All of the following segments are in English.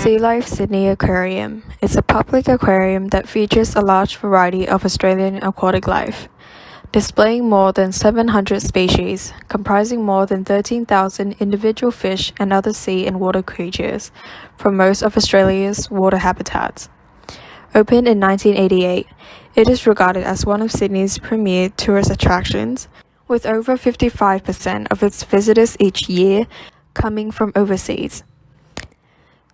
Sea Life Sydney Aquarium is a public aquarium that features a large variety of Australian aquatic life, displaying more than 700 species, comprising more than 13,000 individual fish and other sea and water creatures from most of Australia's water habitats. Opened in 1988, it is regarded as one of Sydney's premier tourist attractions, with over 55% of its visitors each year coming from overseas.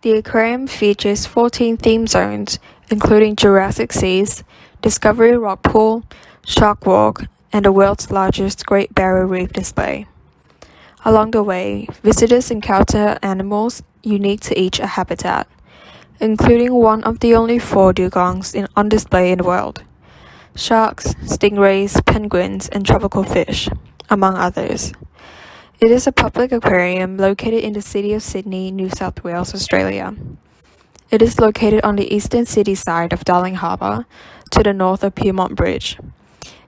The aquarium features 14 theme zones, including Jurassic Seas, Discovery Rock Pool, Shark Walk, and the world's largest Great Barrier Reef display. Along the way, visitors encounter animals unique to each habitat, including one of the only 4 dugongs on display in the world: sharks, stingrays, penguins, and tropical fish, among others. It is a public aquarium located in the city of Sydney, New South Wales, Australia. It is located on the eastern city side of Darling Harbour, to the north of Pyrmont Bridge.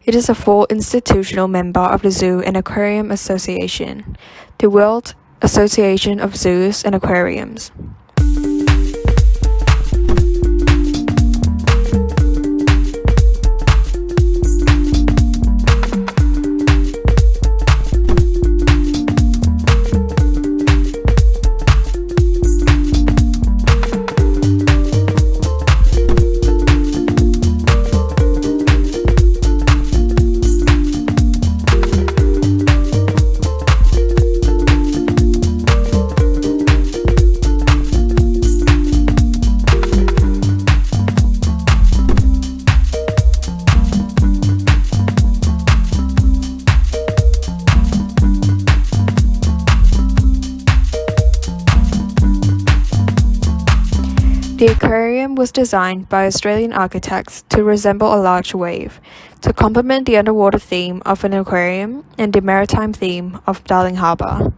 It is a full institutional member of the Zoo and Aquarium Association, the World Association of Zoos and Aquariums. The aquarium was designed by Australian architects to resemble a large wave, to complement the underwater theme of an aquarium and the maritime theme of Darling Harbour,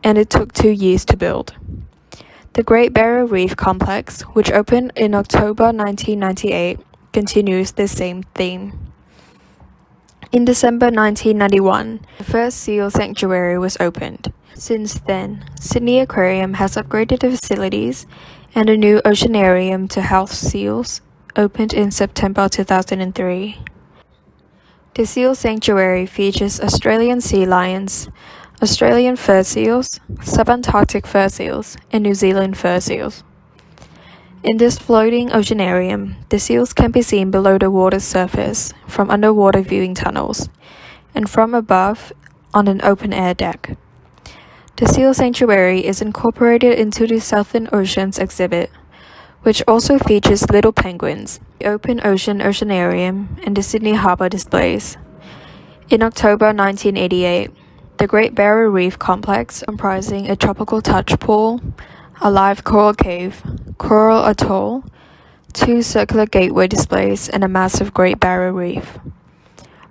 and it took 2 years to build. The Great Barrier Reef Complex, which opened in October 1998, continues this same theme. In December 1991, the first seal sanctuary was opened. Since then, Sydney Aquarium has upgraded the facilities, and a new oceanarium to house seals opened in September 2003. The seal sanctuary features Australian sea lions, Australian fur seals, subantarctic fur seals, and New Zealand fur seals. In this floating oceanarium, the seals can be seen below the water's surface from underwater viewing tunnels, and from above on an open-air deck. The Seal Sanctuary is incorporated into the Southern Oceans exhibit, which also features little penguins, the Open Ocean Oceanarium, and the Sydney Harbour displays. In October 1988, the Great Barrier Reef Complex, comprising a tropical touch pool, a live coral cave, coral atoll, 2 circular gateway displays, and a massive Great Barrier Reef.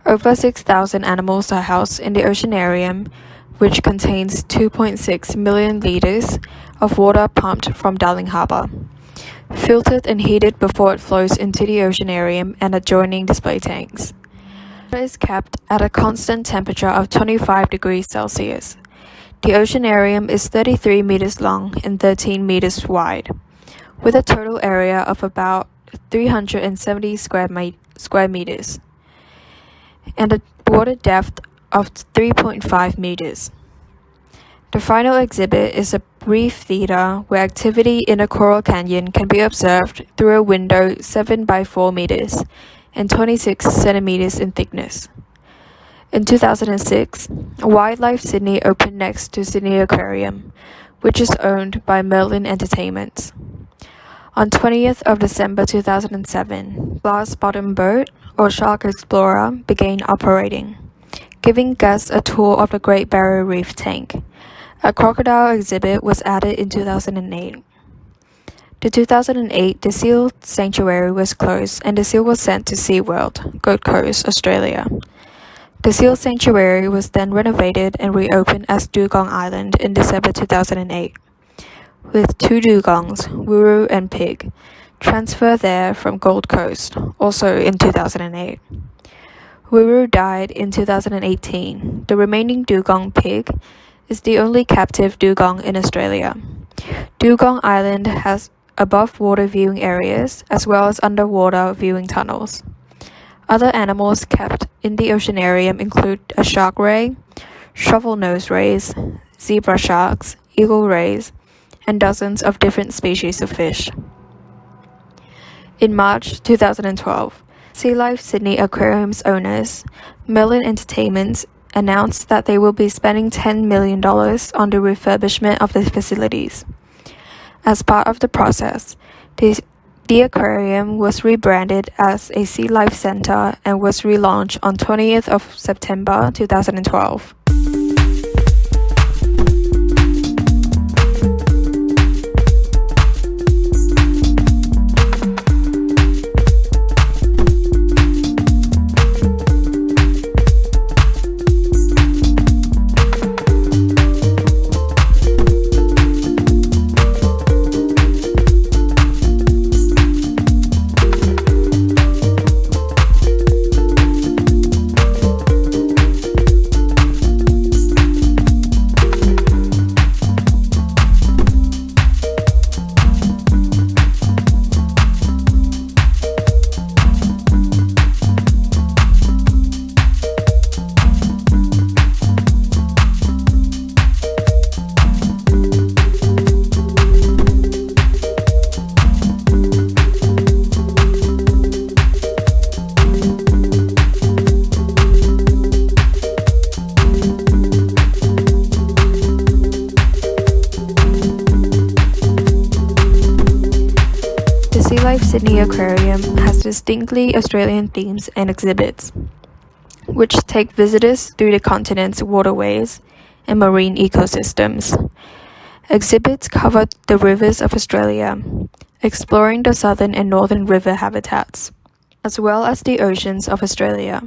Over 6,000 animals are housed in the oceanarium, which contains 2.6 million litres of water pumped from Darling Harbour, filtered and heated before it flows into the oceanarium and adjoining display tanks. Water is kept at a constant temperature of 25 degrees Celsius. The oceanarium is 33 meters long and 13 meters wide, with a total area of about 370 square meters, and a water depth of 3.5 meters. The final exhibit is a reef theater where activity in a coral canyon can be observed through a window 7 by 4 meters and 26 centimeters in thickness. In 2006, Wildlife Sydney opened next to Sydney Aquarium, which is owned by Merlin Entertainments. On 20th of December 2007, Glass Bottom Boat, or Shark Explorer, began operating, giving guests a tour of the Great Barrier Reef tank. A crocodile exhibit was added in 2008. The 2008 The Seal Sanctuary was closed and the seal was sent to SeaWorld, Gold Coast, Australia. The Seal Sanctuary was then renovated and reopened as Dugong Island in December 2008, with 2 dugongs, Wuru and Pig, transferred there from Gold Coast, also in 2008. Wuru died in 2018. The remaining dugong Pig is the only captive dugong in Australia. Dugong Island has above-water viewing areas as well as underwater viewing tunnels. Other animals kept in the oceanarium include a shark ray, shovel-nosed rays, zebra sharks, eagle rays, and dozens of different species of fish. In March 2012, Sea Life Sydney Aquarium's owners, Merlin Entertainments, announced that they will be spending $10 million on the refurbishment of the facilities. As part of the process, the aquarium was rebranded as a Sea Life Centre and was relaunched on 20th of September 2012. Sea Life Sydney Aquarium has distinctly Australian themes and exhibits, which take visitors through the continent's waterways and marine ecosystems. Exhibits cover the rivers of Australia, exploring the southern and northern river habitats, as well as the oceans of Australia,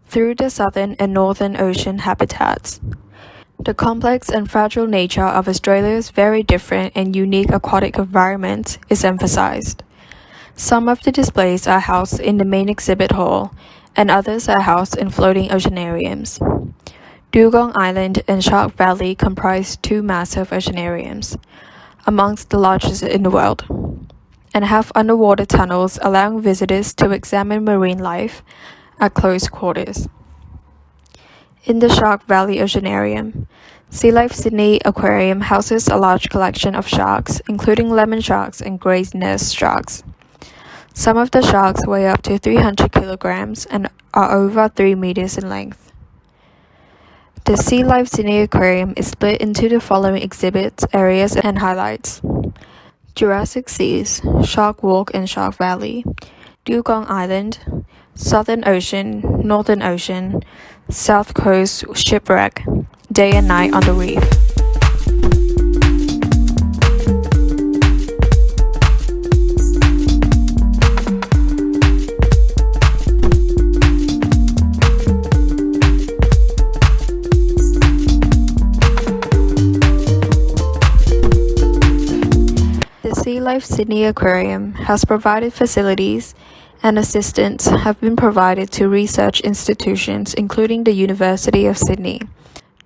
through the southern and northern ocean habitats. The complex and fragile nature of Australia's very different and unique aquatic environment is emphasized. Some of the displays are housed in the main exhibit hall, and others are housed in floating oceanariums. Dugong Island and Shark Valley comprise 2 massive oceanariums, amongst the largest in the world, and have underwater tunnels allowing visitors to examine marine life at close quarters. In the Shark Valley Oceanarium, Sea Life Sydney Aquarium houses a large collection of sharks, including lemon sharks and grey nurse sharks. Some of the sharks weigh up to 300 kilograms and are over 3 meters in length. The Sea Life Sydney Aquarium is split into the following exhibits, areas, and highlights: Jurassic Seas, Shark Walk and Shark Valley, Dugong Island, Southern Ocean, Northern Ocean, South Coast Shipwreck, Day and Night on the Reef. Sea Life Sydney Aquarium has provided facilities and assistance have been provided to research institutions including the University of Sydney,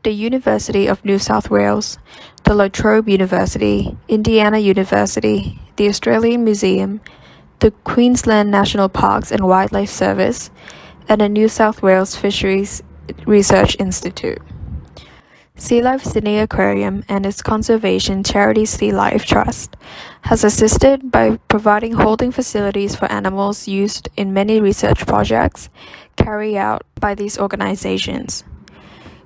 the University of New South Wales, the La Trobe University, Indiana University, the Australian Museum, the Queensland National Parks and Wildlife Service, and the New South Wales Fisheries Research Institute. Sea Life Sydney Aquarium and its conservation charity Sea Life Trust has assisted by providing holding facilities for animals used in many research projects carried out by these organizations.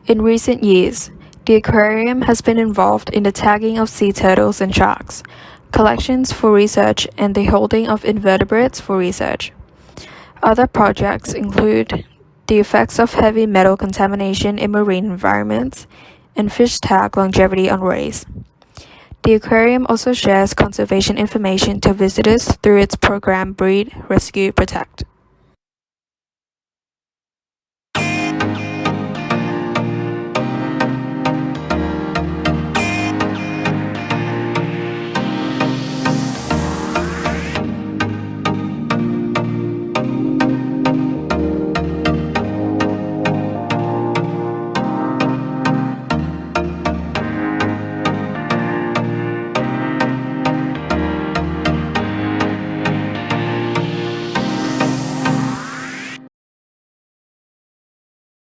In recent years, the aquarium has been involved in the tagging of sea turtles and sharks, collections for research, and the holding of invertebrates for research. Other projects include the effects of heavy metal contamination in marine environments, and fish tag longevity on rays. The aquarium also shares conservation information to visitors through its program Breed, Rescue, Protect.